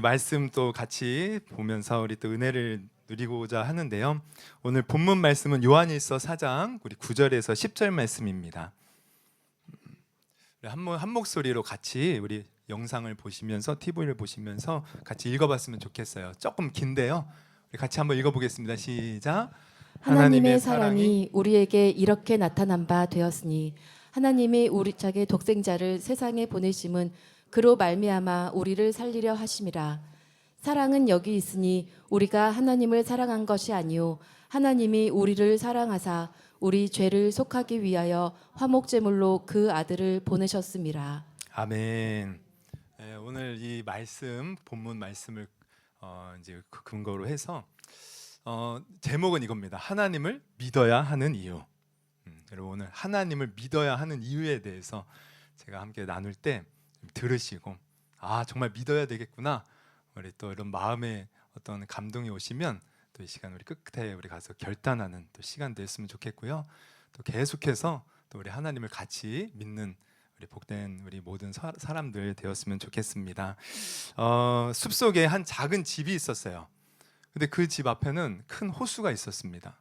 말씀 또 같이 보면서 우리 또 은혜를 누리고자 하는데요. 오늘 본문 말씀은 요한일서 4장 우리 9절에서 10절 말씀입니다. 한 목소리로 같이 우리 영상을 보시면서 TV를 보시면서 같이 읽어봤으면 좋겠어요. 조금 긴데요. 우리 같이 한번 읽어보겠습니다. 시작. 하나님의 사랑이 우리에게 이렇게 나타난 바 되었으니 하나님이 우리 자기 독생자를 세상에 보내심은 그로 말미암아 우리를 살리려 하심이라. 사랑은 여기 있으니 우리가 하나님을 사랑한 것이 아니요 하나님이 우리를 사랑하사 우리 죄를 속하기 위하여 화목제물로 그 아들을 보내셨음이라. 아멘. 네, 오늘 이 말씀 본문 말씀을 이제 근거로 해서 제목은 이겁니다. 하나님을 믿어야 하는 이유. 여러분 오늘 하나님을 믿어야 하는 이유에 대해서 제가 함께 나눌 때 들으시고 정말 믿어야 되겠구나. 우리 또 이런 마음에 어떤 감동이 오시면 또 이 시간 우리 끝에 우리 가서 결단하는 또 시간 됐으면 좋겠고요. 또 계속해서 또 우리 하나님을 같이 믿는 우리 복된 우리 모든 사람들 되었으면 좋겠습니다. 숲속에 한 작은 집이 있었어요. 근데 그 집 앞에는 큰 호수가 있었습니다.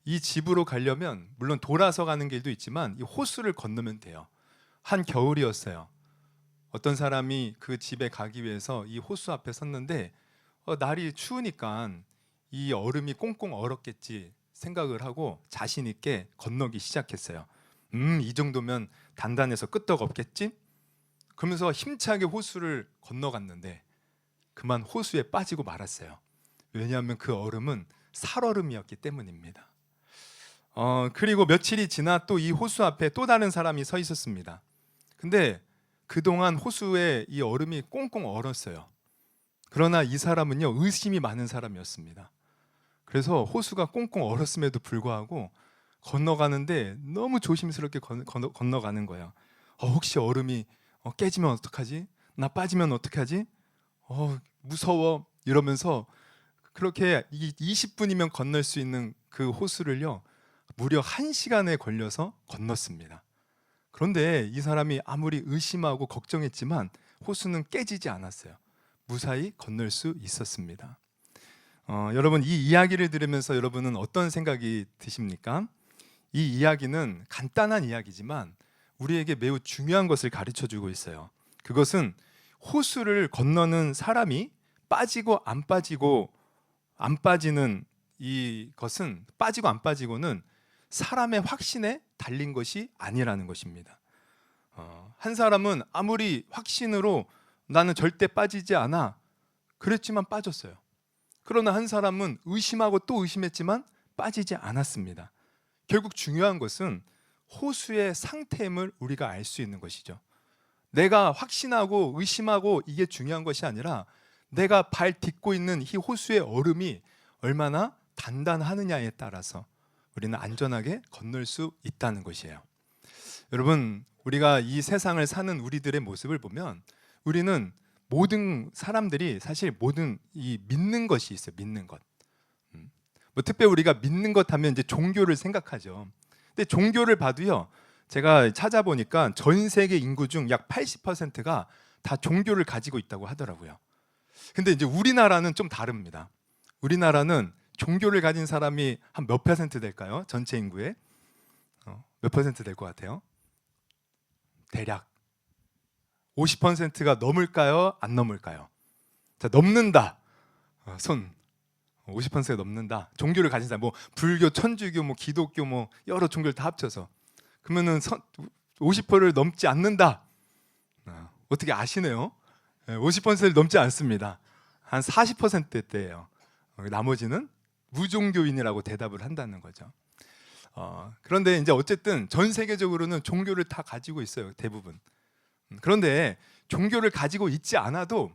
이 집으로 가려면 물론 돌아서 가는 길도 있지만 이 호수를 건너면 돼요. 한 겨울이었어요. 어떤 사람이 그 집에 가기 위해서 이 호수 앞에 섰는데 날이 추우니까 이 얼음이 꽁꽁 얼었겠지 생각을 하고 자신 있게 건너기 시작했어요. 이 정도면 단단해서 끄떡없겠지? 그러면서 힘차게 호수를 건너갔는데 그만 호수에 빠지고 말았어요. 왜냐하면 그 얼음은 살얼음이었기 때문입니다. 그리고 며칠이 지나 또 이 호수 앞에 또 다른 사람이 서 있었습니다. 근데 그동안 호수에 이 얼음이 꽁꽁 얼었어요. 그러나 이 사람은요, 의심이 많은 사람이었습니다. 그래서 호수가 꽁꽁 얼었음에도 불구하고 건너가는데 너무 조심스럽게 건너가는 거예요. 혹시 얼음이 깨지면 어떡하지? 나 빠지면 어떡하지? 무서워 이러면서 그렇게 20분이면 건널 수 있는 그 호수를요 무려 1시간에 걸려서 건넜습니다. 그런데 이 사람이 아무리 의심하고 걱정했지만 호수는 깨지지 않았어요. 무사히 건널 수 있었습니다. 여러분 이 이야기를 들으면서 여러분은 어떤 생각이 드십니까? 이 이야기는 간단한 이야기지만 우리에게 매우 중요한 것을 가르쳐주고 있어요. 그것은 호수를 건너는 사람이 빠지고 안 빠지는 이것은 빠지고 안 빠지고는 사람의 확신에 달린 것이 아니라는 것입니다. 한 사람은 아무리 확신으로 나는 절대 빠지지 않아 그랬지만 빠졌어요. 그러나 한 사람은 의심하고 또 의심했지만 빠지지 않았습니다. 결국 중요한 것은 호수의 상태임을 우리가 알 수 있는 것이죠. 내가 확신하고 의심하고 이게 중요한 것이 아니라 내가 발 딛고 있는 이 호수의 얼음이 얼마나 단단하느냐에 따라서 우리는 안전하게 건널 수 있다는 것이에요. 여러분, 우리가 이 세상을 사는 우리들의 모습을 보면 우리는 모든 사람들이 사실 모든 이 믿는 것이 있어요. 믿는 것. 특별히 우리가 믿는 것 하면 이제 종교를 생각하죠. 근데 종교를 봐도요. 제가 찾아보니까 전 세계 인구 중 약 80%가 다 종교를 가지고 있다고 하더라고요. 근데 이제 우리나라는 좀 다릅니다. 우리나라는 종교를 가진 사람이 한 몇 퍼센트 될까요? 전체 인구의 몇 퍼센트 될 것 같아요? 대략 50%가 넘을까요? 안 넘을까요? 자, 넘는다. 손 50%가 넘는다. 종교를 가진 사람, 뭐 불교, 천주교, 뭐 기독교, 뭐 여러 종교를 다 합쳐서 그러면은 50%를 넘지 않는다. 어떻게 아시네요? 50%를 넘지 않습니다. 한 40%대예요. 나머지는 무종교인이라고 대답을 한다는 거죠. 그런데 이제 어쨌든 전 세계적으로는 종교를 다 가지고 있어요. 대부분. 그런데 종교를 가지고 있지 않아도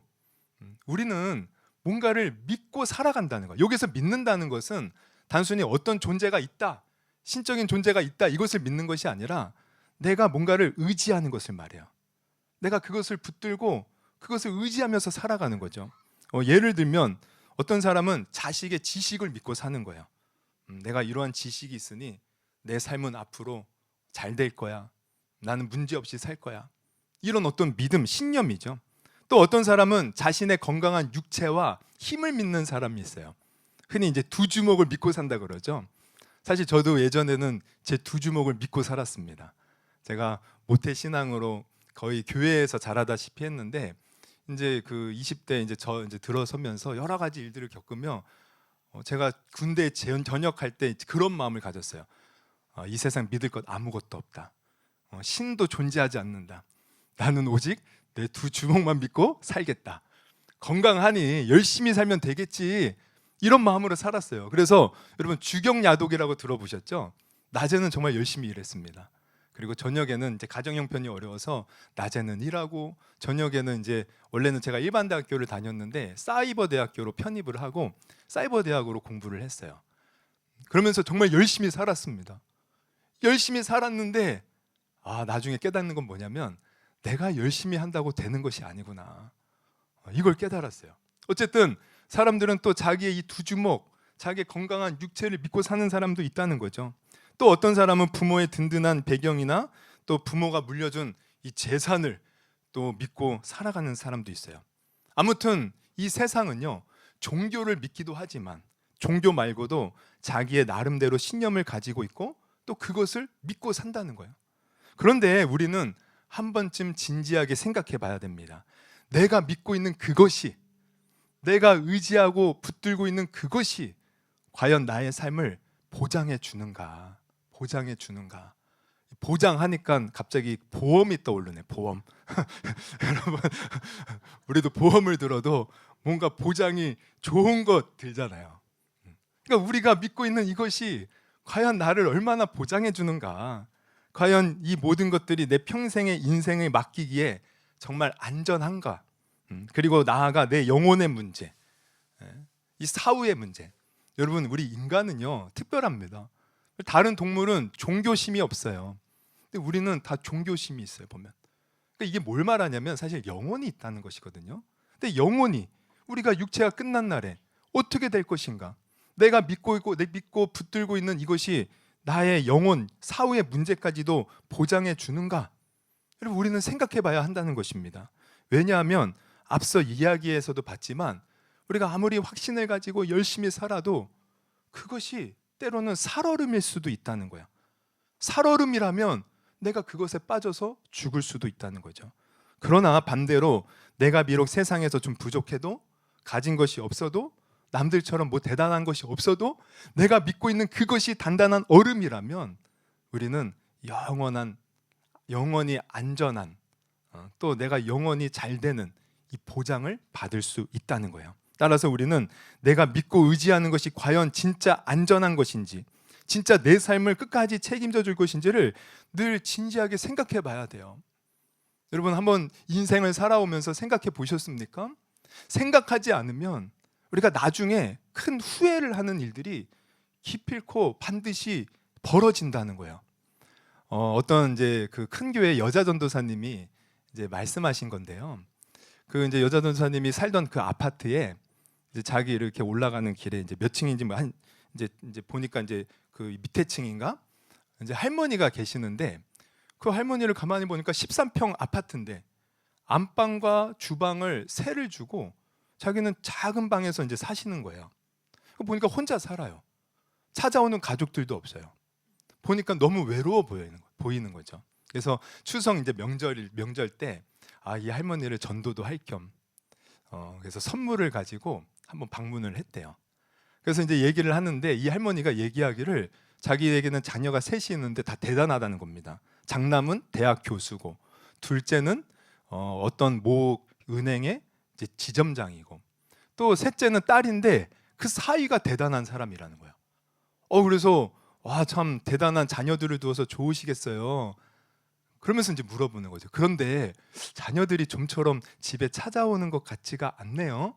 우리는 뭔가를 믿고 살아간다는 거예요. 여기서 믿는다는 것은 단순히 어떤 존재가 있다, 신적인 존재가 있다 이것을 믿는 것이 아니라 내가 뭔가를 의지하는 것을 말해요. 내가 그것을 붙들고 그것을 의지하면서 살아가는 거죠. 예를 들면 어떤 사람은 자식의 지식을 믿고 사는 거예요. 내가 이러한 지식이 있으니 내 삶은 앞으로 잘 될 거야. 나는 문제 없이 살 거야. 이런 어떤 믿음, 신념이죠. 또 어떤 사람은 자신의 건강한 육체와 힘을 믿는 사람이 있어요. 흔히 이제 두 주먹을 믿고 산다 그러죠. 사실 저도 예전에는 제 두 주먹을 믿고 살았습니다. 제가 모태 신앙으로 거의 교회에서 자라다시피 했는데 이제 그 20대 이제 들어서면서 여러 가지 일들을 겪으며 제가 군대에 전역할 때 그런 마음을 가졌어요. 이 세상 믿을 것 아무것도 없다. 신도 존재하지 않는다. 나는 오직 내 두 주먹만 믿고 살겠다. 건강하니 열심히 살면 되겠지. 이런 마음으로 살았어요. 그래서 여러분 주경야독이라고 들어보셨죠? 낮에는 정말 열심히 일했습니다. 그리고 저녁에는 이제 가정 형편이 어려워서 낮에는 일하고 저녁에는 이제 원래는 제가 일반 대학교를 다녔는데 사이버 대학교로 편입을 하고 사이버 대학으로 공부를 했어요. 그러면서 정말 열심히 살았습니다. 열심히 살았는데 나중에 깨닫는 건 뭐냐면 내가 열심히 한다고 되는 것이 아니구나. 이걸 깨달았어요. 어쨌든 사람들은 또 자기의 이 두 주먹, 자기의 건강한 육체를 믿고 사는 사람도 있다는 거죠. 또 어떤 사람은 부모의 든든한 배경이나 또 부모가 물려준 이 재산을 또 믿고 살아가는 사람도 있어요. 아무튼 이 세상은요, 종교를 믿기도 하지만 종교 말고도 자기의 나름대로 신념을 가지고 있고 또 그것을 믿고 산다는 거예요. 그런데 우리는 한 번쯤 진지하게 생각해 봐야 됩니다. 내가 믿고 있는 그것이, 내가 의지하고 붙들고 있는 그것이 과연 나의 삶을 보장해 주는가? 보장해 주는가? 보장하니까 갑자기 보험이 떠오르네. 보험. 여러분, 우리도 보험을 들어도 뭔가 보장이 좋은 것 들잖아요. 그러니까 우리가 믿고 있는 이것이 과연 나를 얼마나 보장해 주는가? 과연 이 모든 것들이 내 평생의 인생을 맡기기에 정말 안전한가? 그리고 나아가 내 영혼의 문제, 이 사후의 문제. 여러분, 우리 인간은요 특별합니다. 다른 동물은 종교심이 없어요. 근데 우리는 다 종교심이 있어요. 보면 그러니까 이게 뭘 말하냐면 사실 영혼이 있다는 것이거든요. 근데 영혼이 우리가 육체가 끝난 날에 어떻게 될 것인가? 내가 믿고 있고 내 믿고 붙들고 있는 이것이 나의 영혼 사후의 문제까지도 보장해 주는가? 여러분, 우리는 생각해 봐야 한다는 것입니다. 왜냐하면 앞서 이야기에서도 봤지만 우리가 아무리 확신을 가지고 열심히 살아도 그것이 때로는 살얼음일 수도 있다는 거야. 살얼음이라면 내가 그것에 빠져서 죽을 수도 있다는 거죠. 그러나 반대로 내가 비록 세상에서 좀 부족해도 가진 것이 없어도 남들처럼 뭐 대단한 것이 없어도 내가 믿고 있는 그것이 단단한 얼음이라면 우리는 영원히 안전한 또 내가 영원히 잘 되는 이 보장을 받을 수 있다는 거예요. 따라서 우리는 내가 믿고 의지하는 것이 과연 진짜 안전한 것인지, 진짜 내 삶을 끝까지 책임져 줄 것인지를 늘 진지하게 생각해 봐야 돼요. 여러분, 한번 인생을 살아오면서 생각해 보셨습니까? 생각하지 않으면 우리가 나중에 큰 후회를 하는 일들이 기필코 반드시 벌어진다는 거예요. 어떤 이제 그 큰 교회 여자 전도사님이 이제 말씀하신 건데요. 그 이제 여자 전도사님이 살던 그 아파트에 이제 자기 이렇게 올라가는 길에 이제 몇 층인지 뭐 한 이제 보니까 이제 그 밑에 층인가 이제 할머니가 계시는데 그 할머니를 가만히 보니까 13평 아파트인데 안방과 주방을 세를 주고 자기는 작은 방에서 이제 사시는 거예요. 보니까 혼자 살아요. 찾아오는 가족들도 없어요. 보니까 너무 외로워 보이는 거죠. 그래서 추석 이제 명절 때 이 할머니를 전도도 할 겸 그래서 선물을 가지고 한번 방문을 했대요. 그래서 이제 얘기를 하는데 이 할머니가 얘기하기를 자기에게는 자녀가 셋이 있는데 다 대단하다는 겁니다. 장남은 대학 교수고 둘째는 어떤 모 은행의 이제 지점장이고 또 셋째는 딸인데 그 사이가 대단한 사람이라는 거예요. 그래서 와, 참 대단한 자녀들을 두어서 좋으시겠어요. 그러면서 이제 물어보는 거죠. 그런데 자녀들이 좀처럼 집에 찾아오는 것 같지가 않네요.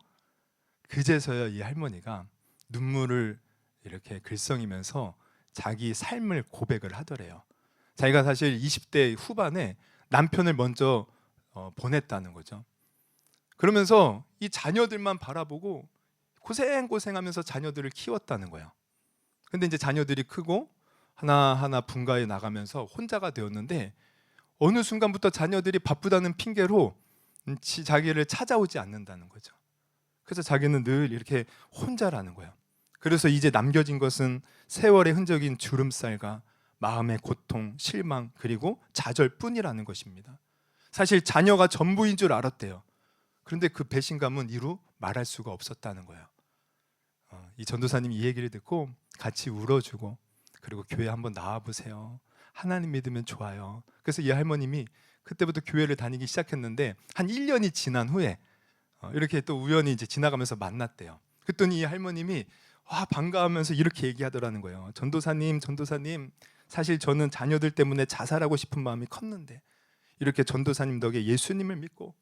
그제서야 이 할머니가 눈물을 이렇게 글썽이면서 자기 삶을 고백을 하더래요. 자기가 사실 20대 후반에 남편을 먼저 보냈다는 거죠. 그러면서 이 자녀들만 바라보고 고생하면서 자녀들을 키웠다는 거예요. 근데 이제 자녀들이 크고 하나하나 분가해 나가면서 혼자가 되었는데 어느 순간부터 자녀들이 바쁘다는 핑계로 자기를 찾아오지 않는다는 거죠. 그래서 자기는 늘 이렇게 혼자라는 거예요. 그래서 이제 남겨진 것은 세월의 흔적인 주름살과 마음의 고통, 실망, 그리고 좌절뿐이라는 것입니다. 사실 자녀가 전부인 줄 알았대요. 그런데 그 배신감은 이루 말할 수가 없었다는 거예요. 이 전도사님이 이 얘기를 듣고 같이 울어주고, 그리고 교회 한번 나와보세요. 하나님 믿으면 좋아요. 그래서 이 할머님이 그때부터 교회를 다니기 시작했는데 한 1년이 지난 후에 이렇게 또 우연히 이제 지나가면서 만났대요. 그랬더니 이 할머님이 와 반가워하면서 이렇게 얘기하더라는 거예요. 전도사님, 사실 저는 자녀들 때문에 자살하고 싶은 마음이 컸는데 이렇게 전도사님 덕에 예수님을 믿고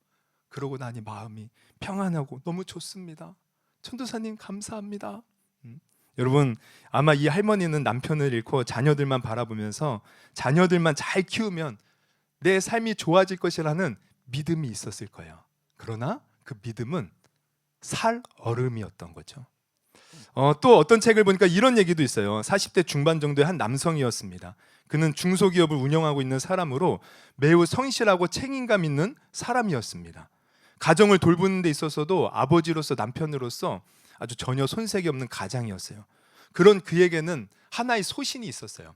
그러고 나니 마음이 평안하고 너무 좋습니다. 전도사님 감사합니다. 여러분, 아마 이 할머니는 남편을 잃고 자녀들만 바라보면서 자녀들만 잘 키우면 내 삶이 좋아질 것이라는 믿음이 있었을 거예요. 그러나 그 믿음은 살 얼음이었던 거죠. 또 어떤 책을 보니까 이런 얘기도 있어요. 40대 중반 정도의 한 남성이었습니다. 그는 중소기업을 운영하고 있는 사람으로 매우 성실하고 책임감 있는 사람이었습니다. 가정을 돌보는 데 있어서도 아버지로서, 남편으로서 아주 전혀 손색이 없는 가장이었어요. 그런 그에게는 하나의 소신이 있었어요.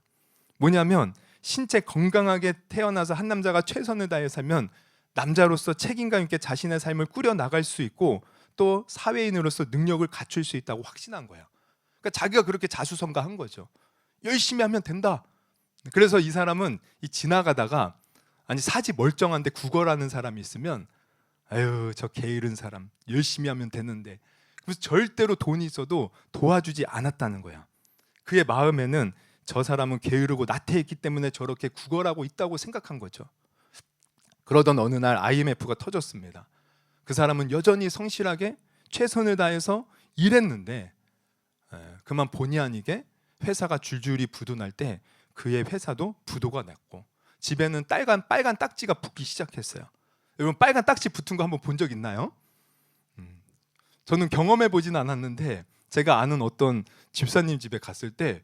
뭐냐면 신체 건강하게 태어나서 한 남자가 최선을 다해 살면 남자로서 책임감 있게 자신의 삶을 꾸려나갈 수 있고 또 사회인으로서 능력을 갖출 수 있다고 확신한 거예요. 그러니까 자기가 그렇게 자수성가한 거죠. 열심히 하면 된다. 그래서 이 사람은 지나가다가 아니 사지 멀쩡한데 구걸하는 사람이 있으면 아유 저 게으른 사람 열심히 하면 되는데, 그래서 절대로 돈이 있어도 도와주지 않았다는 거야. 그의 마음에는 저 사람은 게으르고 나태했기 때문에 저렇게 구걸하고 있다고 생각한 거죠. 그러던 어느 날 IMF가 터졌습니다. 그 사람은 여전히 성실하게 최선을 다해서 일했는데 그만 본의 아니게 회사가 줄줄이 부도날 때 그의 회사도 부도가 났고 집에는 빨간 딱지가 붙기 시작했어요. 여러분 빨간 딱지 붙은 거 한번 본 적 있나요? 저는 경험해 보진 않았는데 제가 아는 어떤 집사님 집에 갔을 때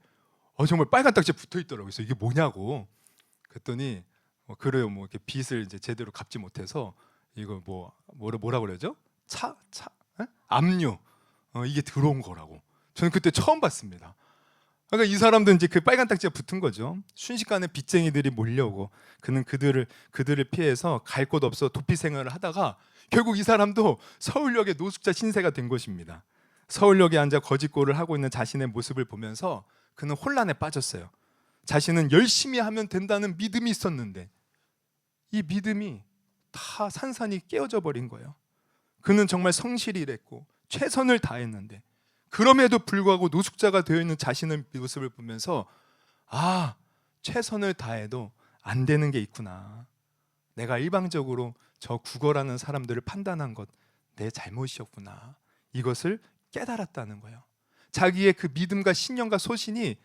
정말 빨간 딱지 붙어 있더라고요. 그래서 이게 뭐냐고 그랬더니 그래요. 뭐 이렇게 빚을 이제 제대로 갚지 못해서 이거 뭐라 그러죠? 압류 이게 들어온 거라고. 저는 그때 처음 봤습니다. 그러니까 이 사람도 이제 그 빨간 딱지가 붙은 거죠. 순식간에 빚쟁이들이 몰려오고 그는 그들을 피해서 갈 곳 없어 도피 생활을 하다가 결국 이 사람도 서울역의 노숙자 신세가 된 것입니다. 서울역에 앉아 거짓골을 하고 있는 자신의 모습을 보면서 그는 혼란에 빠졌어요. 자신은 열심히 하면 된다는 믿음이 있었는데 이 믿음이 다 산산이 깨어져 버린 거예요. 그는 정말 성실히 일했고 최선을 다했는데 그럼에도 불구하고 노숙자가 되어 있는 자신의 모습을 보면서 아, 최선을 다해도 안 되는 게 있구나. 내가 일방적으로 저 구걸하는 사람들을 판단한 것 내 잘못이었구나. 이것을 깨달았다는 거예요. 자기의 그 믿음과 신념과 소신이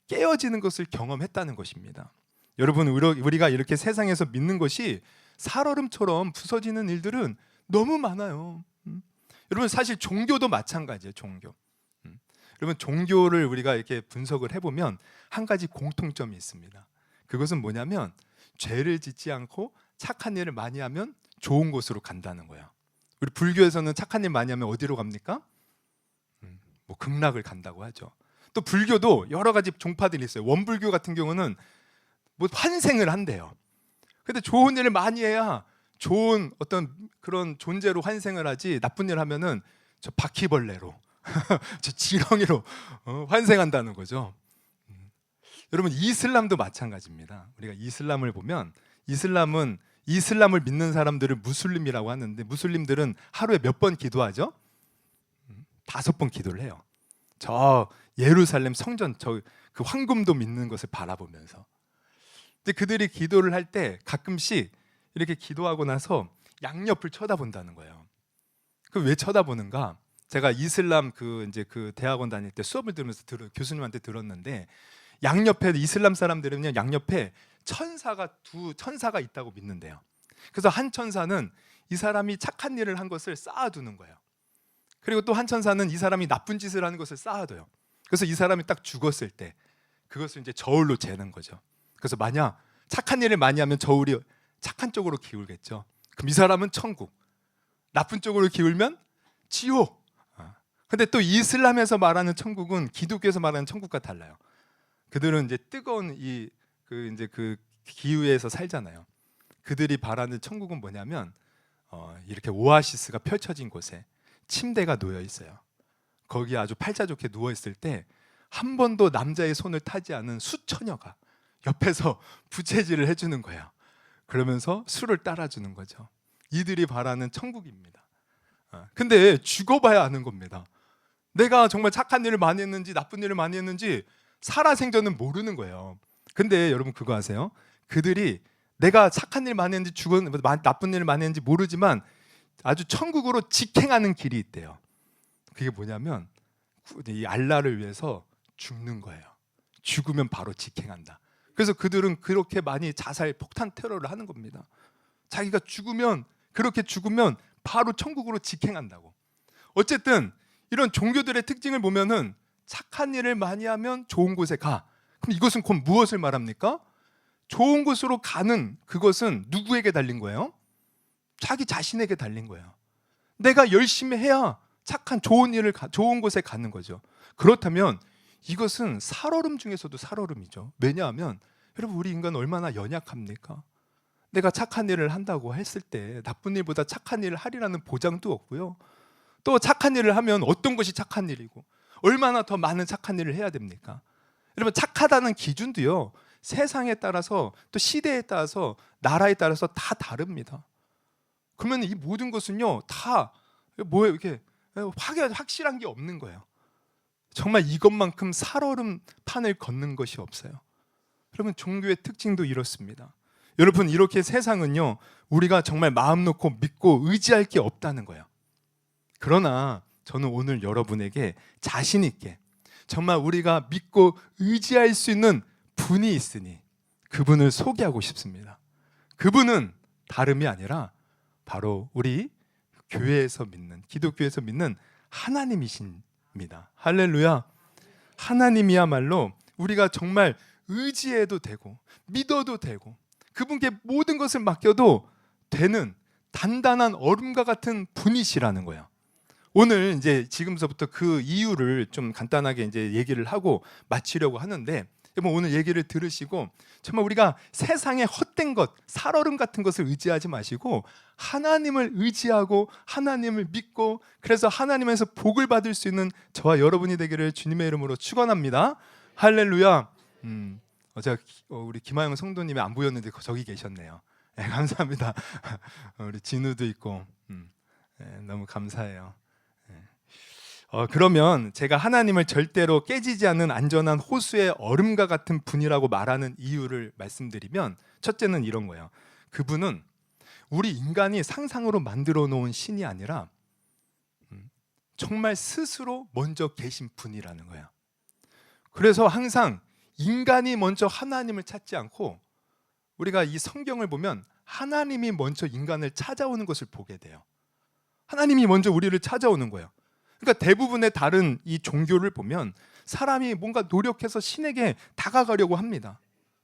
깨어지는 것을 경험했다는 것입니다. 여러분, 우리가 이렇게 세상에서 믿는 것이 살얼음처럼 부서지는 일들은 너무 많아요. 여러분 사실 종교도 마찬가지예요. 종교. 여러분 종교를 우리가 이렇게 분석을 해보면 한 가지 공통점이 있습니다. 그것은 뭐냐면 죄를 짓지 않고 착한 일을 많이 하면 좋은 곳으로 간다는 거예요. 우리 불교에서는 착한 일 많이 하면 어디로 갑니까? 뭐 극락을 간다고 하죠. 또 불교도 여러 가지 종파들이 있어요. 원불교 같은 경우는 뭐 환생을 한대요. 근데 좋은 일을 많이 해야 좋은 어떤 그런 존재로 환생을 하지, 나쁜 일 하면은 저 바퀴벌레로 저 지렁이로 환생한다는 거죠. 여러분 이슬람도 마찬가지입니다. 우리가 이슬람을 보면 이슬람을 믿는 사람들을 무슬림이라고 하는데 무슬림들은 하루에 몇 번 기도하죠? 5번 기도를 해요. 저 예루살렘 성전 그 황금도 믿는 것을 바라보면서. 근데 그들이 기도를 할 때 가끔씩 이렇게 기도하고 나서 양옆을 쳐다본다는 거예요. 그 왜 쳐다보는가? 제가 이슬람 그 대학원 다닐 때 수업을 들으면서 교수님한테 들었는데 양옆에 이슬람 사람들은요 양옆에 두 천사가 있다고 믿는데요. 그래서 한 천사는 이 사람이 착한 일을 한 것을 쌓아두는 거예요. 그리고 또 한 천사는 이 사람이 나쁜 짓을 하는 것을 쌓아둬요. 그래서 이 사람이 딱 죽었을 때 그것을 이제 저울로 재는 거죠. 그래서 만약 착한 일을 많이 하면 저울이 착한 쪽으로 기울겠죠. 그럼 이 사람은 천국, 나쁜 쪽으로 기울면 지옥. 근데 또 이슬람에서 말하는 천국은 기독교에서 말하는 천국과 달라요. 그들은 이제 뜨거운 그 기후에서 살잖아요. 그들이 바라는 천국은 뭐냐면 이렇게 오아시스가 펼쳐진 곳에 침대가 놓여 있어요. 거기 아주 팔자 좋게 누워 있을 때 한 번도 남자의 손을 타지 않은 수처녀가 옆에서 부채질을 해주는 거예요. 그러면서 술을 따라주는 거죠. 이들이 바라는 천국입니다. 근데 죽어봐야 아는 겁니다. 내가 정말 착한 일을 많이 했는지 나쁜 일을 많이 했는지 살아생전은 모르는 거예요. 근데 여러분 그거 아세요? 그들이 내가 착한 일 많이 했는지 나쁜 일을 많이 했는지 모르지만 아주 천국으로 직행하는 길이 있대요. 그게 뭐냐면 이 알라를 위해서 죽는 거예요. 죽으면 바로 직행한다. 그래서 그들은 그렇게 많이 자살 폭탄 테러를 하는 겁니다. 자기가 그렇게 죽으면 바로 천국으로 직행한다고. 어쨌든 이런 종교들의 특징을 보면은 착한 일을 많이 하면 좋은 곳에 가. 그럼 이것은 곧 무엇을 말합니까? 좋은 곳으로 가는 그것은 누구에게 달린 거예요? 자기 자신에게 달린 거예요. 내가 열심히 해야 좋은 곳에 가는 거죠. 그렇다면 이것은 살얼음 중에서도 살얼음이죠. 왜냐하면 여러분 우리 인간 얼마나 연약합니까? 내가 착한 일을 한다고 했을 때 나쁜 일보다 착한 일을 하리라는 보장도 없고요. 또 착한 일을 하면 어떤 것이 착한 일이고 얼마나 더 많은 착한 일을 해야 됩니까? 여러분 착하다는 기준도요. 세상에 따라서 또 시대에 따라서 나라에 따라서 다 다릅니다. 그러면 이 모든 것은요 다 뭐예요? 이렇게 확실한 게 없는 거예요. 정말 이것만큼 살얼음판을 걷는 것이 없어요. 여러분 종교의 특징도 이렇습니다. 여러분 이렇게 세상은요 우리가 정말 마음 놓고 믿고 의지할 게 없다는 거예요. 그러나 저는 오늘 여러분에게 자신 있게 정말 우리가 믿고 의지할 수 있는 분이 있으니 그분을 소개하고 싶습니다. 그분은 다름이 아니라 바로 우리 교회에서 믿는 기독교에서 믿는 하나님이십니다. 할렐루야. 하나님이야말로 우리가 정말 의지해도 되고 믿어도 되고 그분께 모든 것을 맡겨도 되는 단단한 얼음과 같은 분이시라는 거예요. 오늘 이제 지금서부터 그 이유를 좀 간단하게 이제 얘기를 하고 마치려고 하는데 오늘 얘기를 들으시고 정말 우리가 세상의 헛된 것, 살얼음 같은 것을 의지하지 마시고 하나님을 의지하고 하나님을 믿고 그래서 하나님에서 복을 받을 수 있는 저와 여러분이 되기를 주님의 이름으로 축원합니다. 할렐루야. 제가 우리 김하영 성도님이 안 보였는데 저기 계셨네요. 네, 감사합니다. 우리 진우도 있고 너무 감사해요. 그러면 제가 하나님을 절대로 깨지지 않는 안전한 호수의 얼음과 같은 분이라고 말하는 이유를 말씀드리면 첫째는 이런 거예요. 그분은 우리 인간이 상상으로 만들어 놓은 신이 아니라 정말 스스로 먼저 계신 분이라는 거예요. 그래서 항상 인간이 먼저 하나님을 찾지 않고 우리가 이 성경을 보면 하나님이 먼저 인간을 찾아오는 것을 보게 돼요. 하나님이 먼저 우리를 찾아오는 거예요. 그러니까 대부분의 다른 이 종교를 보면 사람이 뭔가 노력해서 신에게 다가가려고 합니다.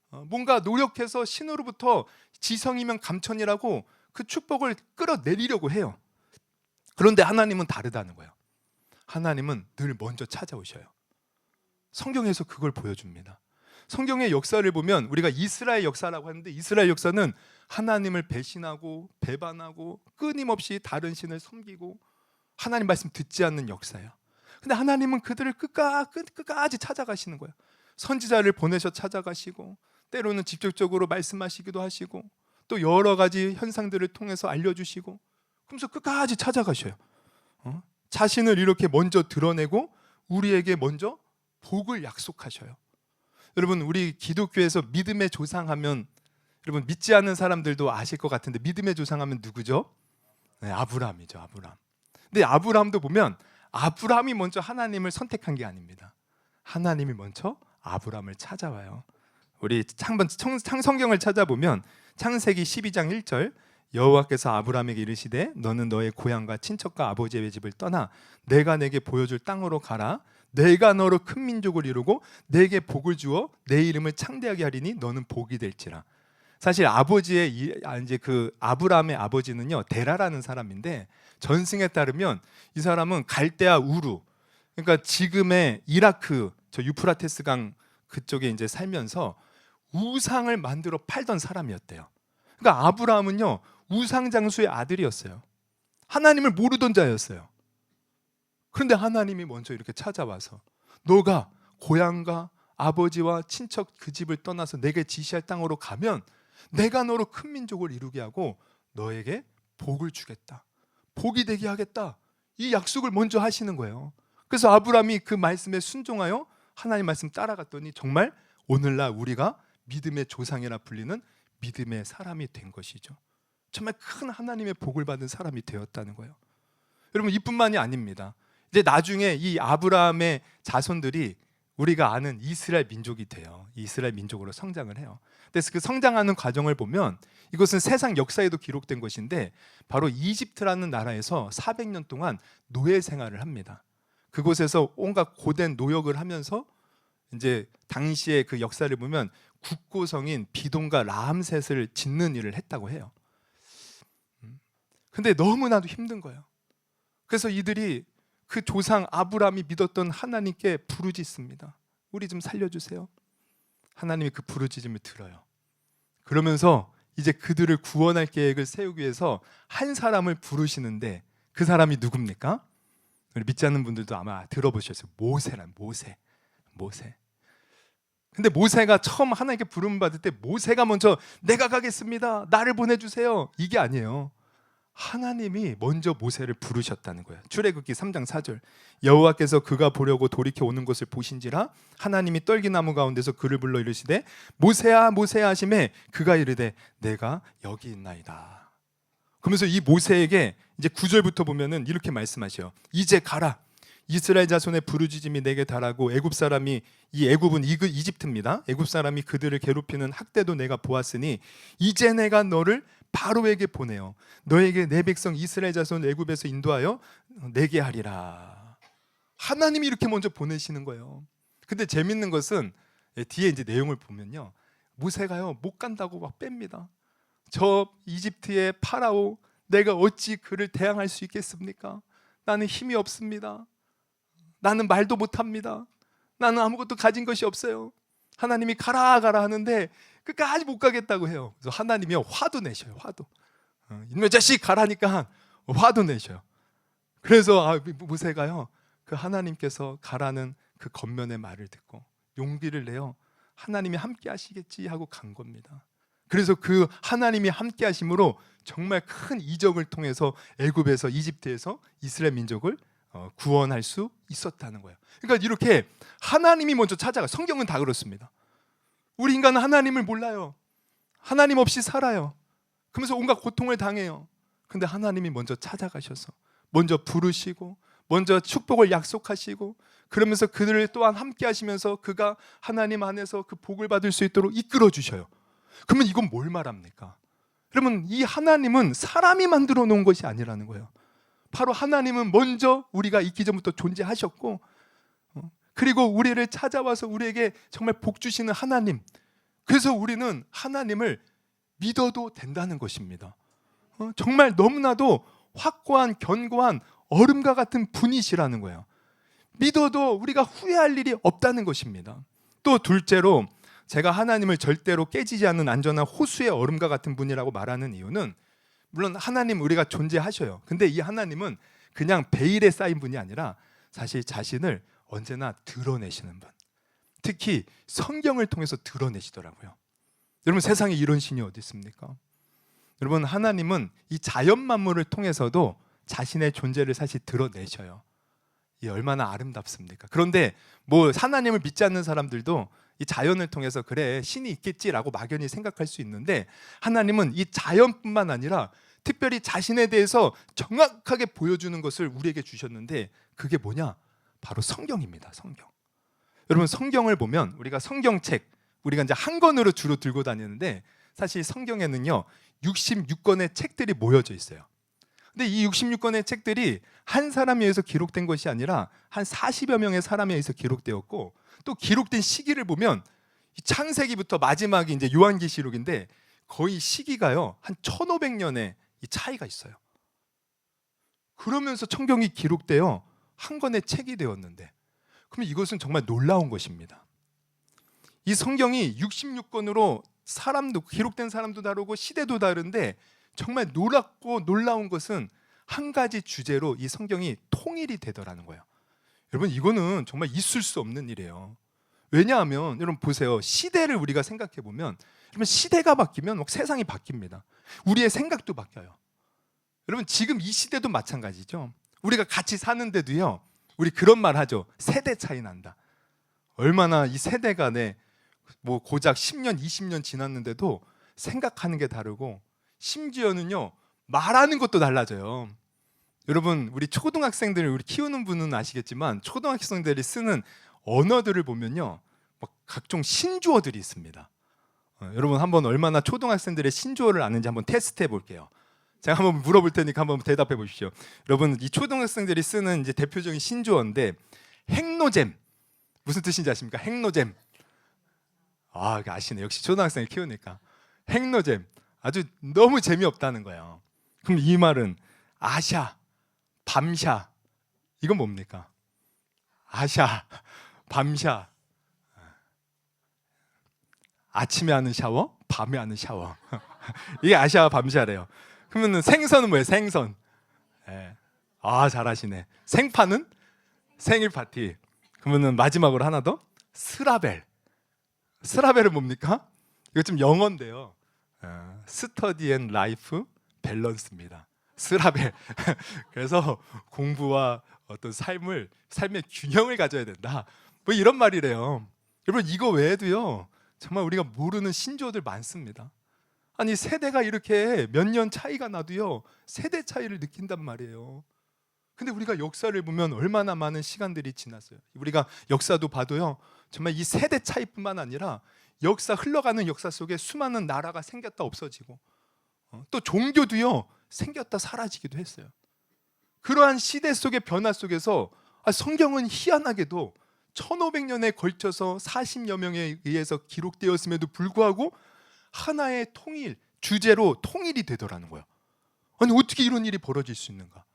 뭔가 노력해서 신으로부터 지성이면 감천이라고 그 축복을 끌어내리려고 해요. 그런데 하나님은 다르다는 거예요. 하나님은 늘 먼저 찾아오셔요. 성경에서 그걸 보여줍니다. 성경의 역사를 보면 우리가 이스라엘 역사라고 하는데 이스라엘 역사는 하나님을 배신하고 배반하고 끊임없이 다른 신을 섬기고 하나님 말씀 듣지 않는 역사예요. 근데 하나님은 그들을 끝까지 찾아가시는 거예요. 선지자를 보내셔 찾아가시고 때로는 직접적으로 말씀하시기도 하시고 또 여러 가지 현상들을 통해서 알려주시고 그러면서 끝까지 찾아가셔요. 자신을 이렇게 먼저 드러내고 우리에게 먼저 복을 약속하셔요. 여러분 우리 기독교에서 믿음의 조상하면 여러분 믿지 않는 사람들도 아실 것 같은데 믿음의 조상하면 누구죠? 네, 아브라함이죠. 아브라함. 근데 아브라함도 보면 아브라함이 먼저 하나님을 선택한 게 아닙니다. 하나님이 먼저 아브라함을 찾아와요. 우리 한번 성경을 찾아보면 창세기 12장 1절 여호와께서 아브라함에게 이르시되 너는 너의 고향과 친척과 아버지의 집을 떠나 내가 내게 보여줄 땅으로 가라. 내가 너로 큰 민족을 이루고 내게 복을 주어 내 이름을 창대하게 하리니 너는 복이 될지라. 사실 이제 그 아브라함의 아버지는요 데라라는 사람인데, 전승에 따르면 이 사람은 갈대아 우루, 그러니까 지금의 이라크 저 유프라테스 강 그쪽에 이제 살면서 우상을 만들어 팔던 사람이었대요. 그러니까 아브라함은요 우상 장수의 아들이었어요. 하나님을 모르던 자였어요. 그런데 하나님이 먼저 이렇게 찾아와서 너가 고향과 아버지와 친척 그 집을 떠나서 내게 지시할 땅으로 가면 내가 너로 큰 민족을 이루게 하고 너에게 복을 주겠다, 복이 되게 하겠다, 이 약속을 먼저 하시는 거예요. 그래서 아브라함이 그 말씀에 순종하여 하나님 말씀 따라갔더니 정말 오늘날 우리가 믿음의 조상이라 불리는 믿음의 사람이 된 것이죠. 정말 큰 하나님의 복을 받은 사람이 되었다는 거예요. 여러분, 이뿐만이 아닙니다. 이제 나중에 이 아브라함의 자손들이 우리가 아는 이스라엘 민족이 돼요. 이스라엘 민족으로 성장을 해요. 그래서 그 성장하는 과정을 보면 이것은 세상 역사에도 기록된 것인데, 바로 이집트라는 나라에서 400년 동안 노예 생활을 합니다. 그곳에서 온갖 고된 노역을 하면서 이제 당시의 그 역사를 보면 국고성인 비동과 라암셋을 짓는 일을 했다고 해요. 근데 너무나도 힘든 거예요. 그래서 이들이 그 조상 아브라함이 믿었던 하나님께 부르짖습니다. 우리 좀 살려주세요. 하나님이 그 부르짖음을 들어요. 그러면서 이제 그들을 구원할 계획을 세우기 위해서 한 사람을 부르시는데, 그 사람이 누굽니까? 우리 믿지 않는 분들도 아마 들어보셨어요. 모세란 모세. 근데 모세가 처음 하나님께 부름 받을 때 모세가 먼저 내가 가겠습니다, 나를 보내주세요, 이게 아니에요. 하나님이 먼저 모세를 부르셨다는 거예요. 출애굽기 3장 4절, 여호와께서 그가 보려고 돌이켜 오는 것을 보신지라 하나님이 떨기나무 가운데서 그를 불러 이르시되 모세야 모세야 하시매 그가 이르되 내가 여기 있나이다. 그러면서 이 모세에게 이제 9절부터 보면은 이렇게 말씀하셔요. 이제 가라, 이스라엘 자손의 부르짖음이 내게 달하고 애굽 사람이, 이 애굽은 이집트입니다. 애굽 사람이 그들을 괴롭히는 학대도 내가 보았으니 이제 내가 너를 바로에게 보내어 너에게 내 백성 이스라엘 자손 애굽에서 인도하여 내게 하리라. 하나님이 이렇게 먼저 보내시는 거예요. 근데 재밌는 것은 뒤에 이제 내용을 보면요, 모세가요 못 간다고 막 뺍니다. 저 이집트의 파라오, 내가 어찌 그를 대항할 수 있겠습니까? 나는 힘이 없습니다. 나는 말도 못합니다. 나는 아무것도 가진 것이 없어요. 하나님이 가라 가라 하는데 끝까지 못 가겠다고 해요. 그래서 하나님이 화도 내셔요. 화도. 이놈의 자식 가라니까 화도 내셔요. 그래서 모세가요 그 하나님께서 가라는 그 겉면의 말을 듣고 용기를 내어 하나님이 함께 하시겠지 하고 간 겁니다. 그래서 그 하나님이 함께 하심으로 정말 큰 이적을 통해서 애굽에서, 이집트에서 이스라엘 민족을 구원할 수 있었다는 거예요. 그러니까 이렇게 하나님이 먼저 찾아가. 성경은 다 그렇습니다. 우리 인간은 하나님을 몰라요. 하나님 없이 살아요. 그러면서 온갖 고통을 당해요. 근데 하나님이 먼저 찾아가셔서 먼저 부르시고 먼저 축복을 약속하시고, 그러면서 그들을 또한 함께 하시면서 그가 하나님 안에서 그 복을 받을 수 있도록 이끌어 주셔요. 그러면 이건 뭘 말합니까? 여러분, 이 하나님은 사람이 만들어 놓은 것이 아니라는 거예요. 바로 하나님은 먼저 우리가 있기 전부터 존재하셨고, 그리고 우리를 찾아와서 우리에게 정말 복 주시는 하나님, 그래서 우리는 하나님을 믿어도 된다는 것입니다. 정말 너무나도 확고한 견고한 얼음과 같은 분이시라는 거예요. 믿어도 우리가 후회할 일이 없다는 것입니다. 또 둘째로, 제가 하나님을 절대로 깨지지 않는 안전한 호수의 얼음과 같은 분이라고 말하는 이유는, 물론 하나님 우리가 존재하셔요. 근데 이 하나님은 그냥 베일에 쌓인 분이 아니라 사실 자신을 언제나 드러내시는 분, 특히 성경을 통해서 드러내시더라고요. 여러분, 세상에 이런 신이 어디 있습니까? 여러분, 하나님은 이 자연 만물을 통해서도 자신의 존재를 사실 드러내셔요. 이 얼마나 아름답습니까? 그런데 뭐 하나님을 믿지 않는 사람들도 이 자연을 통해서 그래 신이 있겠지라고 막연히 생각할 수 있는데, 하나님은 이 자연뿐만 아니라 특별히 자신에 대해서 정확하게 보여주는 것을 우리에게 주셨는데, 그게 뭐냐? 바로 성경입니다. 성경. 여러분, 성경을 보면 우리가 성경책, 우리가 이제 한 권으로 주로 들고 다니는데, 사실 성경에는요 66권의 책들이 모여져 있어요. 근데 이 66권의 책들이 한 사람에 의해서 기록된 것이 아니라 한 40여 명의 사람에 의해서 기록되었고, 또 기록된 시기를 보면 창세기부터 마지막이 이제 요한계시록인데 거의 시기가요 한 1500년의 이 차이가 있어요. 그러면서 성경이 기록되어 한 권의 책이 되었는데, 그러면 이것은 정말 놀라운 것입니다. 이 성경이 66권으로 사람도 기록된 사람도 다르고 시대도 다른데, 정말 놀랍고 놀라운 것은 한 가지 주제로 이 성경이 통일이 되더라는 거예요. 여러분, 이거는 정말 있을 수 없는 일이에요. 왜냐하면 여러분 보세요. 시대를 우리가 생각해 보면, 여러분 시대가 바뀌면 세상이 바뀝니다. 우리의 생각도 바뀌어요. 여러분 지금 이 시대도 마찬가지죠. 우리가 같이 사는데도요, 우리 그런 말 하죠. 세대 차이 난다. 얼마나 이 세대 간에 뭐 고작 10년, 20년 지났는데도 생각하는 게 다르고, 심지어는요 말하는 것도 달라져요. 여러분 우리 초등학생들을 우리 키우는 분은 아시겠지만, 초등학생들이 쓰는 언어들을 보면요 막 각종 신조어들이 있습니다. 여러분 한번 얼마나 초등학생들의 신조어를 아는지 한번 테스트해 볼게요. 제가 한번 물어볼 테니까 한번 대답해 보십시오. 여러분 이 초등학생들이 쓰는 이제 대표적인 신조어인데, 핵노잼 무슨 뜻인지 아십니까? 핵노잼. 아, 아시네. 역시 초등학생을 키우니까. 핵노잼. 아주 너무 재미없다는 거예요. 그럼 이 말은 아샤, 밤샤. 이건 뭡니까? 아샤, 밤샤. 아침에 하는 샤워, 밤에 하는 샤워. 이게 아샤, 밤샤래요. 그러면 생선은 뭐예요? 생선. 예. 아, 잘하시네. 생파는 생일 파티. 그러면 마지막으로 하나 더, 스라벨. 스라벨은 뭡니까? 이거 좀 영어인데요. 스터디 앤 라이프 밸런스입니다. 스라벨. 그래서 공부와 어떤 삶의 균형을 가져야 된다. 뭐 이런 말이래요. 여러분 이거 외에도요 정말 우리가 모르는 신조어들 많습니다. 아니 세대가 이렇게 몇 년 차이가 나도요 세대 차이를 느낀단 말이에요. 근데 우리가 역사를 보면 얼마나 많은 시간들이 지났어요. 우리가 역사도 봐도요 정말 이 세대 차이뿐만 아니라 역사 흘러가는 역사 속에 수많은 나라가 생겼다 없어지고, 또 종교도요 생겼다 사라지기도 했어요. 그러한 시대 속의 변화 속에서 성경은 희한하게도 1500년에 걸쳐서 40여 명에 의해서 기록되었음에도 불구하고 하나의 통일, 주제로 통일이 되더라는 거예요. 아니 어떻게 이런 일이 벌어질 수 있는가?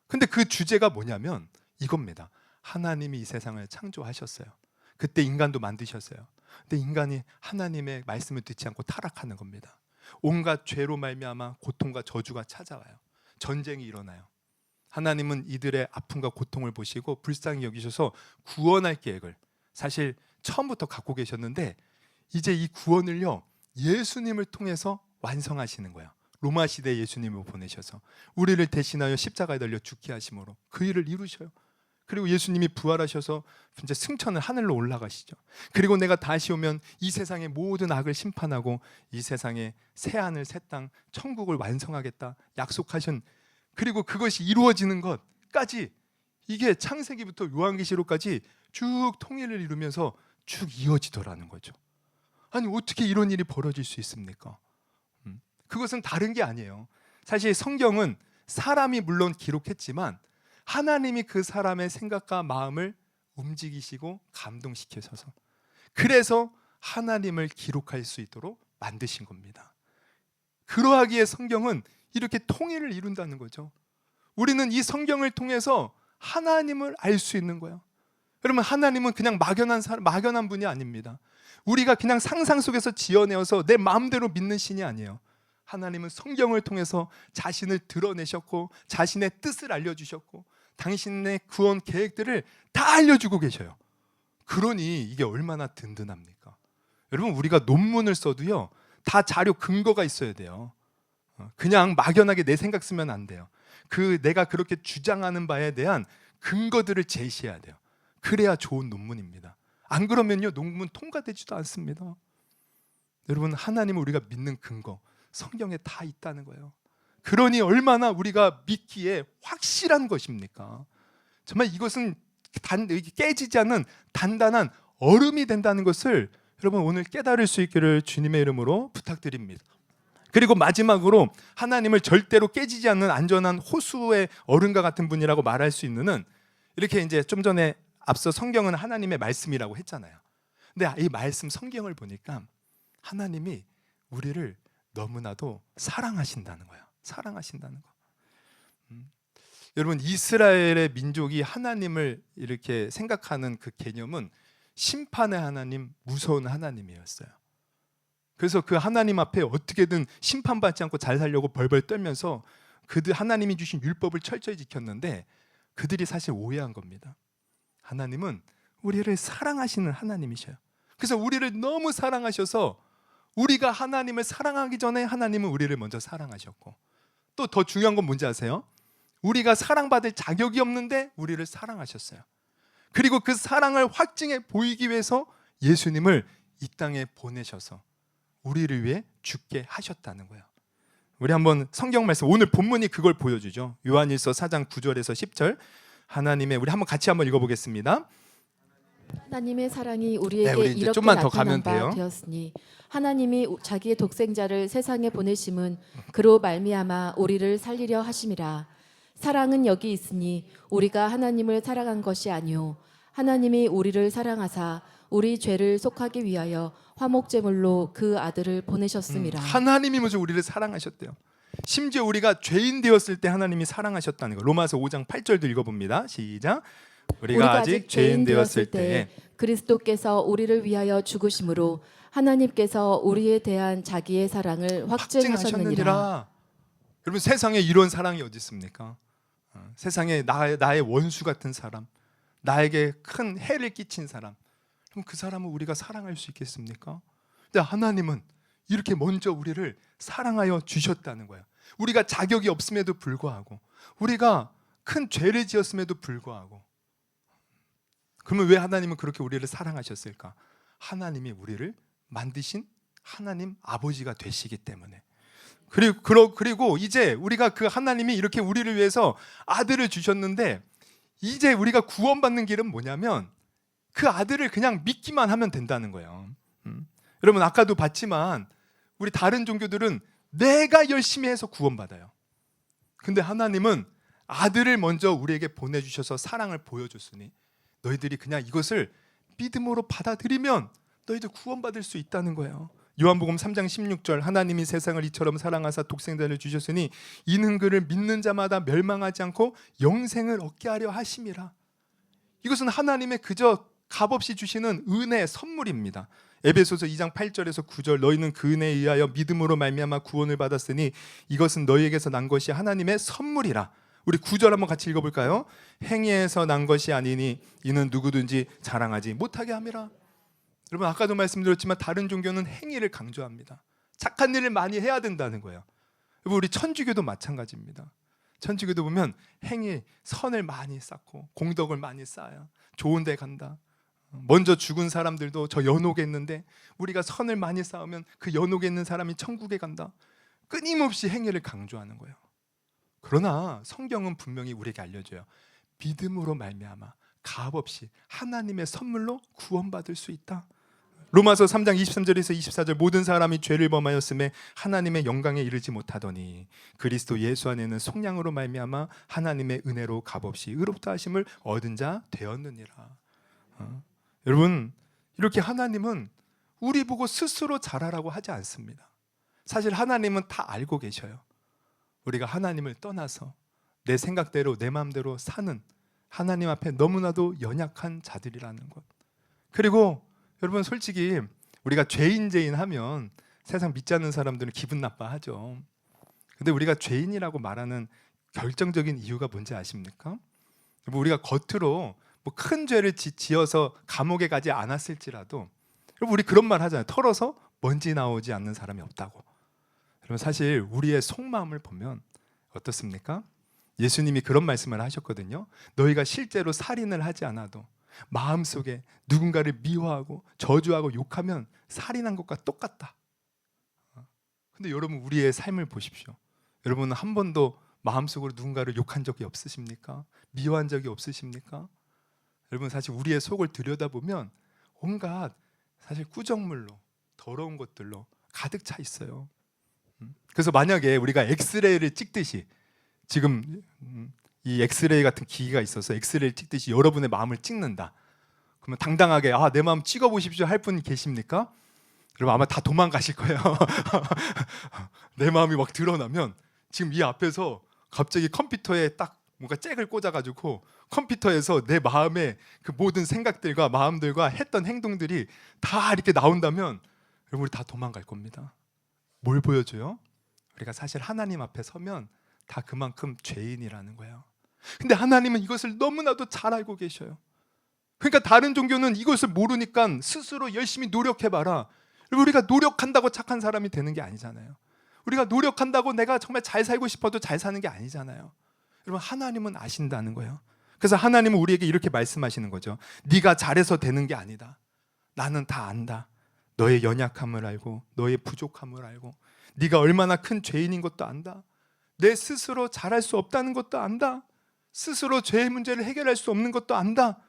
근데 그 주제가 뭐냐면 이겁니다. 하나님이 이 세상을 창조하셨어요. 그때 인간도 만드셨어요. 근데 인간이 하나님의 말씀을 듣지 않고 타락하는 겁니다. 온갖 죄로 말미암아 고통과 저주가 찾아와요. 전쟁이 일어나요. 하나님은 이들의 아픔과 고통을 보시고 불쌍히 여기셔서 구원할 계획을 사실 처음부터 갖고 계셨는데, 이제 이 구원을요 예수님을 통해서 완성하시는 거예요. 로마 시대 예수님을 보내셔서 우리를 대신하여 십자가에 달려 죽게 하심으로 그 일을 이루셔요. 그리고 예수님이 부활하셔서 이제 승천을 하늘로 올라가시죠. 그리고 내가 다시 오면 이 세상의 모든 악을 심판하고 이 세상의 새 하늘 새 땅 천국을 완성하겠다 약속하신, 그리고 그것이 이루어지는 것까지, 이게 창세기부터 요한계시록까지 쭉 통일을 이루면서 쭉 이어지더라는 거죠. 아니 어떻게 이런 일이 벌어질 수 있습니까? 그것은 다른 게 아니에요. 사실 성경은 사람이 물론 기록했지만 하나님이 그 사람의 생각과 마음을 움직이시고 감동시키셔서, 그래서 하나님을 기록할 수 있도록 만드신 겁니다. 그러하기에 성경은 이렇게 통일을 이룬다는 거죠. 우리는 이 성경을 통해서 하나님을 알 수 있는 거예요. 여러분 하나님은 그냥 막연한 분이 아닙니다. 우리가 그냥 상상 속에서 지어내어서 내 마음대로 믿는 신이 아니에요. 하나님은 성경을 통해서 자신을 드러내셨고 자신의 뜻을 알려주셨고 당신의 구원 계획들을 다 알려주고 계셔요. 그러니 이게 얼마나 든든합니까? 여러분 우리가 논문을 써도요 다 자료 근거가 있어야 돼요. 그냥 막연하게 내 생각 쓰면 안 돼요. 내가 그렇게 주장하는 바에 대한 근거들을 제시해야 돼요. 그래야 좋은 논문입니다. 안 그러면요 논문 통과되지도 않습니다. 여러분 하나님을 우리가 믿는 근거 성경에 다 있다는 거예요. 그러니 얼마나 우리가 믿기에 확실한 것입니까? 정말 이것은 깨지지 않는 단단한 얼음이 된다는 것을 여러분 오늘 깨달을 수 있기를 주님의 이름으로 부탁드립니다. 그리고 마지막으로 하나님을 절대로 깨지지 않는 안전한 호수의 얼음과 같은 분이라고 말할 수 있는, 이렇게 이제 좀 전에 앞서 성경은 하나님의 말씀이라고 했잖아요. 근데 이 말씀 성경을 보니까 하나님이 우리를 너무나도 사랑하신다는 거예요. 사랑하신다는 거. 여러분, 이스라엘의 민족이 하나님을 이렇게 생각하는 그 개념은 심판의 하나님, 무서운 하나님이었어요. 그래서 그 하나님 앞에 어떻게든 심판받지 않고 잘 살려고 벌벌 떨면서 그들 하나님이 주신 율법을 철저히 지켰는데 그들이 사실 오해한 겁니다. 하나님은 우리를 사랑하시는 하나님이셔요. 그래서 우리를 너무 사랑하셔서 우리가 하나님을 사랑하기 전에 하나님은 우리를 먼저 사랑하셨고, 또 더 중요한 건 뭔지 아세요? 우리가 사랑받을 자격이 없는데 우리를 사랑하셨어요. 그리고 그 사랑을 확증해 보이기 위해서 예수님을 이 땅에 보내셔서 우리를 위해 죽게 하셨다는 거예요. 우리 한번 성경 말씀, 오늘 본문이 그걸 보여주죠. 요한일서 4장 9절에서 10절 하나님의, 우리 한번 같이 한번 읽어보겠습니다. 하나님의 사랑이 우리에게 우리 이제 이렇게 좀만 더 나타난 가면 바 돼요. 되었으니 하나님이 자기의 독생자를 세상에 보내심은 그로 말미암아 우리를 살리려 하심이라. 사랑은 여기 있으니 우리가 하나님을 사랑한 것이 아니요 하나님이 우리를 사랑하사 우리 죄를 속하기 위하여 화목제물로 그 아들을 보내셨음이라. 하나님이 먼저 우리를 사랑하셨대요. 심지어 우리가 죄인 되었을 때 하나님이 사랑하셨다는 거. 로마서 5장 8절도 읽어봅니다. 시작. 우리가 아직 죄인 되었을 때 그리스도께서 우리를 위하여 죽으심으로 하나님께서 우리에 대한 자기의 사랑을 확증하셨느니라. 여러분, 세상에 이런 사랑이 어디 있습니까? 세상에 나의 원수 같은 사람, 나에게 큰 해를 끼친 사람, 그럼 그 사람을 우리가 사랑할 수 있겠습니까? 근데 하나님은 이렇게 먼저 우리를 사랑하여 주셨다는 거예요. 우리가 자격이 없음에도 불구하고, 우리가 큰 죄를 지었음에도 불구하고. 그러면 왜 하나님은 그렇게 우리를 사랑하셨을까? 하나님이 우리를 만드신 하나님 아버지가 되시기 때문에. 그리고 이제 우리가 그 하나님이 이렇게 우리를 위해서 아들을 주셨는데, 이제 우리가 구원받는 길은 뭐냐면 그 아들을 그냥 믿기만 하면 된다는 거예요. 여러분, 아까도 봤지만 우리 다른 종교들은 내가 열심히 해서 구원받아요. 근데 하나님은 아들을 먼저 우리에게 보내주셔서 사랑을 보여줬으니 너희들이 그냥 이것을 믿음으로 받아들이면 너희들 구원받을 수 있다는 거예요. 요한복음 3장 16절 하나님이 세상을 이처럼 사랑하사 독생자를 주셨으니 이는 그를 믿는 자마다 멸망하지 않고 영생을 얻게 하려 하심이라. 이것은 하나님의 그저 값없이 주시는 은혜의 선물입니다. 에베소서 2장 8절에서 9절 너희는 그 은혜에 의하여 믿음으로 말미암아 구원을 받았으니 이것은 너희에게서 난 것이 하나님의 선물이라. 우리 9절 한번 같이 읽어볼까요? 행위에서 난 것이 아니니 이는 누구든지 자랑하지 못하게 함이라. 여러분, 아까도 말씀드렸지만 다른 종교는 행위를 강조합니다. 착한 일을 많이 해야 된다는 거예요. 여러분, 우리 천주교도 마찬가지입니다. 천주교도 보면 행위, 선을 많이 쌓고 공덕을 많이 쌓아야 좋은 데 간다. 먼저 죽은 사람들도 저 연옥에 있는데 우리가 선을 많이 쌓으면 그 연옥에 있는 사람이 천국에 간다. 끊임없이 행위를 강조하는 거예요. 그러나 성경은 분명히 우리에게 알려줘요. 믿음으로 말미암아 값없이 하나님의 선물로 구원받을 수 있다. 로마서 3장 23절에서 24절 모든 사람이 죄를 범하였음에 하나님의 영광에 이르지 못하더니 그리스도 예수 안에는 속량으로 말미암아 하나님의 은혜로 값없이 의롭다 하심을 얻은 자 되었느니라. 여러분, 이렇게 하나님은 우리 보고 스스로 잘하라고 하지 않습니다. 사실 하나님은 다 알고 계셔요. 우리가 하나님을 떠나서 내 생각대로 내 마음대로 사는 하나님 앞에 너무나도 연약한 자들이라는 것. 그리고 여러분, 솔직히 우리가 죄인 하면 세상 믿지 않는 사람들은 기분 나빠하죠. 근데 우리가 죄인이라고 말하는 결정적인 이유가 뭔지 아십니까? 우리가 겉으로 뭐 큰 죄를 지어서 감옥에 가지 않았을지라도, 여러분, 우리 그런 말 하잖아요. 털어서 먼지 나오지 않는 사람이 없다고. 여러분, 사실 우리의 속마음을 보면 어떻습니까? 예수님이 그런 말씀을 하셨거든요. 너희가 실제로 살인을 하지 않아도 마음속에 누군가를 미워하고 저주하고 욕하면 살인한 것과 똑같다. 근데 여러분, 우리의 삶을 보십시오. 여러분은 한 번도 마음속으로 누군가를 욕한 적이 없으십니까? 미워한 적이 없으십니까? 여러분, 사실 우리의 속을 들여다보면 온갖 사실 꾸정물로 더러운 것들로 가득 차 있어요. 그래서 만약에 우리가 엑스레이를 찍듯이, 지금 이 엑스레이 같은 기기가 있어서 엑스레이를 찍듯이 여러분의 마음을 찍는다. 그러면 당당하게 내 마음 찍어보십시오 할 분 계십니까? 여러분 아마 다 도망가실 거예요. 내 마음이 막 드러나면 지금 이 앞에서 갑자기 컴퓨터에 딱 뭔가 잭을 꽂아가지고 컴퓨터에서 내 마음의 그 모든 생각들과 마음들과 했던 행동들이 다 이렇게 나온다면 여러분 우리 다 도망갈 겁니다. 뭘 보여줘요? 우리가 사실 하나님 앞에 서면 다 그만큼 죄인이라는 거예요. 근데 하나님은 이것을 너무나도 잘 알고 계셔요. 그러니까 다른 종교는 이것을 모르니까 스스로 열심히 노력해봐라. 우리가 노력한다고 착한 사람이 되는 게 아니잖아요. 우리가 노력한다고 내가 정말 잘 살고 싶어도 잘 사는 게 아니잖아요. 여러분 하나님은 아신다는 거예요. 그래서 하나님은 우리에게 이렇게 말씀하시는 거죠. 네가 잘해서 되는 게 아니다. 나는 다 안다. 너의 연약함을 알고 너의 부족함을 알고 네가 얼마나 큰 죄인인 것도 안다. 내 스스로 잘할 수 없다는 것도 안다. 스스로 죄의 문제를 해결할 수 없는 것도 안다.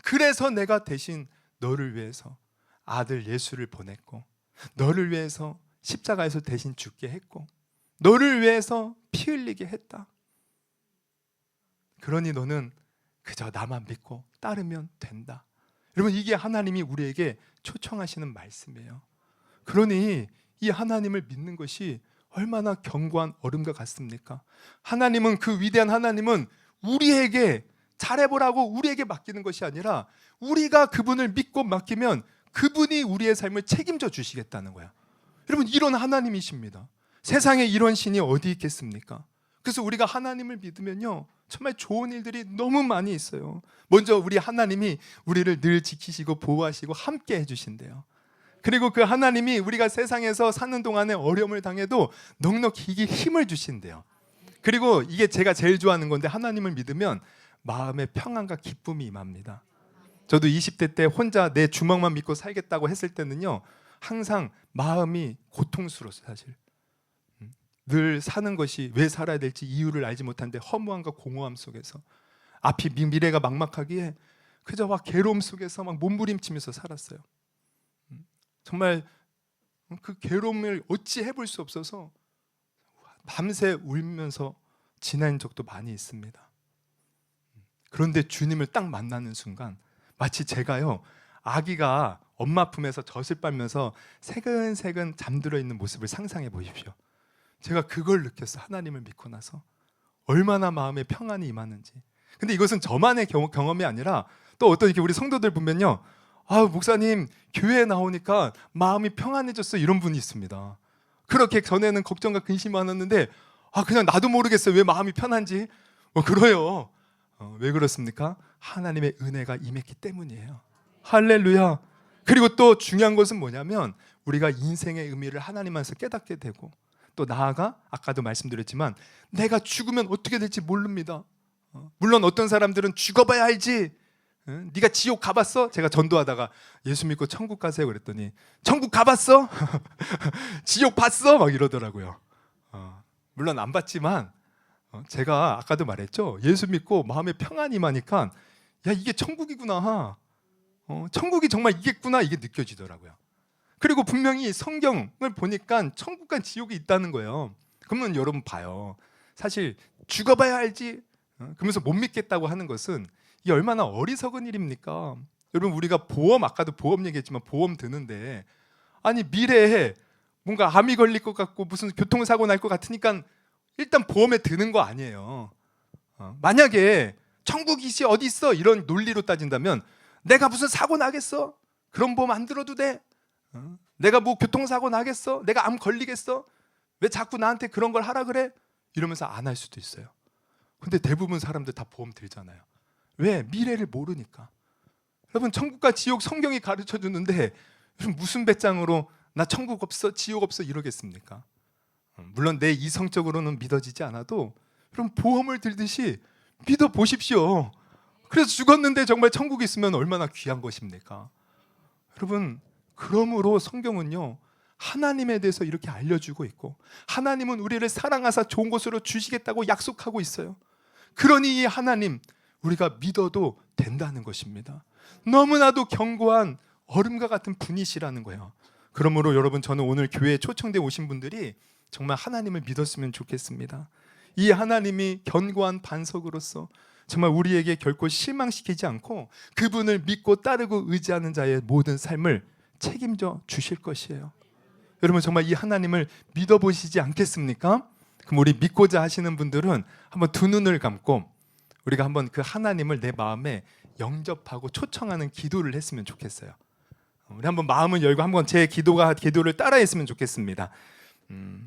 그래서 내가 대신 너를 위해서 아들 예수를 보냈고 너를 위해서 십자가에서 대신 죽게 했고 너를 위해서 피 흘리게 했다. 그러니 너는 그저 나만 믿고 따르면 된다. 여러분 이게 하나님이 우리에게 초청하시는 말씀이에요. 그러니 이 하나님을 믿는 것이 얼마나 견고한 얼음과 같습니까? 하나님은 그 위대한 하나님은 우리에게 잘해보라고 우리에게 맡기는 것이 아니라 우리가 그분을 믿고 맡기면 그분이 우리의 삶을 책임져 주시겠다는 거야. 여러분 이런 하나님이십니다. 세상에 이런 신이 어디 있겠습니까? 그래서 우리가 하나님을 믿으면요 정말 좋은 일들이 너무 많이 있어요. 먼저 우리 하나님이 우리를 늘 지키시고 보호하시고 함께 해주신대요. 그리고 그 하나님이 우리가 세상에서 사는 동안에 어려움을 당해도 넉넉히 이길 힘을 주신대요. 그리고 이게 제가 제일 좋아하는 건데 하나님을 믿으면 마음의 평안과 기쁨이 임합니다. 저도 20대 때 혼자 내 주먹만 믿고 살겠다고 했을 때는요 항상 마음이 고통스러웠어요. 사실 늘 사는 것이 왜 살아야 될지 이유를 알지 못하는데 허무함과 공허함 속에서 앞이 미래가 막막하기에 그저 막 괴로움 속에서 막 몸부림치면서 살았어요. 정말 그 괴로움을 어찌 해볼 수 없어서 밤새 울면서 지낸 적도 많이 있습니다. 그런데 주님을 딱 만나는 순간 마치 제가요 아기가 엄마 품에서 젖을 빨면서 새근새근 잠들어 있는 모습을 상상해 보십시오. 제가 그걸 느꼈어요. 하나님을 믿고 나서 얼마나 마음에 평안이 임하는지. 근데 이것은 저만의 경험이 아니라 또 어떤 이렇게 우리 성도들 보면요 아 목사님 교회에 나오니까 마음이 평안해졌어 이런 분이 있습니다. 그렇게 전에는 걱정과 근심이 많았는데 아 그냥 나도 모르겠어요 왜 마음이 편한지. 그래요. 왜 그렇습니까? 하나님의 은혜가 임했기 때문이에요. 할렐루야. 그리고 또 중요한 것은 뭐냐면 우리가 인생의 의미를 하나님 안에서 깨닫게 되고 또 나아가 아까도 말씀드렸지만 내가 죽으면 어떻게 될지 모릅니다. 물론 어떤 사람들은 죽어봐야 알지. 네가 지옥 가봤어? 제가 전도하다가 예수 믿고 천국 가세요 그랬더니 천국 가봤어? 지옥 봤어? 막 이러더라고요. 물론 안 봤지만 제가 아까도 말했죠. 예수 믿고 마음에 평안이 임하니까 야 이게 천국이구나. 천국이 정말 이겠구나 이게 느껴지더라고요. 그리고 분명히 성경을 보니까 천국과 지옥이 있다는 거예요. 그러면 여러분 봐요. 사실 죽어봐야 알지. 그러면서 못 믿겠다고 하는 것은 이게 얼마나 어리석은 일입니까? 여러분 우리가 보험 아까도 보험 얘기했지만 보험 드는데 아니 미래에 뭔가 암이 걸릴 것 같고 무슨 교통사고 날 것 같으니까 일단 보험에 드는 거 아니에요. 만약에 천국이지 어디 있어 이런 논리로 따진다면 내가 무슨 사고 나겠어? 그런 보험 안 들어도 돼? 내가 뭐 교통사고 나겠어? 내가 암 걸리겠어? 왜 자꾸 나한테 그런 걸 하라 그래? 이러면서 안 할 수도 있어요. 근데 대부분 사람들 다 보험 들잖아요. 왜? 미래를 모르니까. 여러분 천국과 지옥 성경이 가르쳐 주는데 무슨 배짱으로 나 천국 없어 지옥 없어 이러겠습니까? 물론 내 이성적으로는 믿어지지 않아도 그럼 보험을 들듯이 믿어 보십시오. 그래서 죽었는데 정말 천국이 있으면 얼마나 귀한 것입니까? 여러분 그러므로 성경은요 하나님에 대해서 이렇게 알려주고 있고 하나님은 우리를 사랑하사 좋은 곳으로 주시겠다고 약속하고 있어요. 그러니 이 하나님 우리가 믿어도 된다는 것입니다. 너무나도 견고한 얼음과 같은 분이시라는 거예요. 그러므로 여러분 저는 오늘 교회에 초청돼 오신 분들이 정말 하나님을 믿었으면 좋겠습니다. 이 하나님이 견고한 반석으로서 정말 우리에게 결코 실망시키지 않고 그분을 믿고 따르고 의지하는 자의 모든 삶을 책임져 주실 것이에요. 여러분 정말 이 하나님을 믿어보시지 않겠습니까? 그럼 우리 믿고자 하시는 분들은 한번 두 눈을 감고 우리가 한번 그 하나님을 내 마음에 영접하고 초청하는 기도를 했으면 좋겠어요. 우리 한번 마음을 열고 한번 제 기도를 따라했으면 좋겠습니다.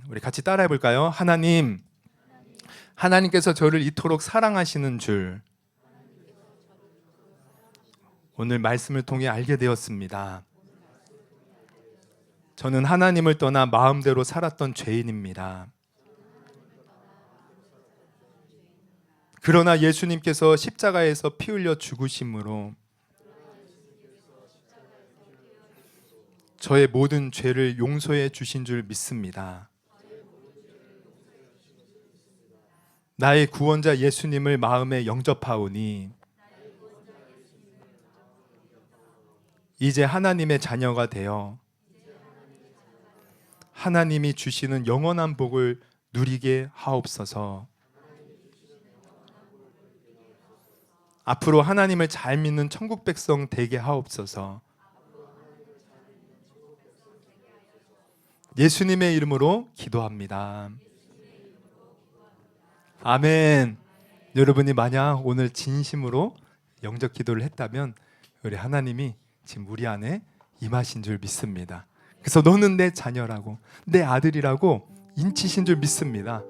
우리 같이 따라해 볼까요? 하나님께서 저를 이토록 사랑하시는 줄 오늘 말씀을 통해 알게 되었습니다. 저는 하나님을 떠나 마음대로 살았던 죄인입니다. 그러나 예수님께서 십자가에서 피 흘려 죽으심으로 저의 모든 죄를 용서해 주신 줄 믿습니다. 나의 구원자 예수님을 마음에 영접하오니 이제 하나님의 자녀가 되어 하나님이 주시는 영원한 복을 누리게 하옵소서. 앞으로 하나님을 잘 믿는 천국 백성 되게 하옵소서. 예수님의 이름으로 기도합니다. 아멘. 여러분이 만약 오늘 진심으로 영접 기도를 했다면 우리 하나님이 지금 우리 안에 임하신 줄 믿습니다. 그래서 너는 내 자녀라고 내 아들이라고 인치신 줄 믿습니다.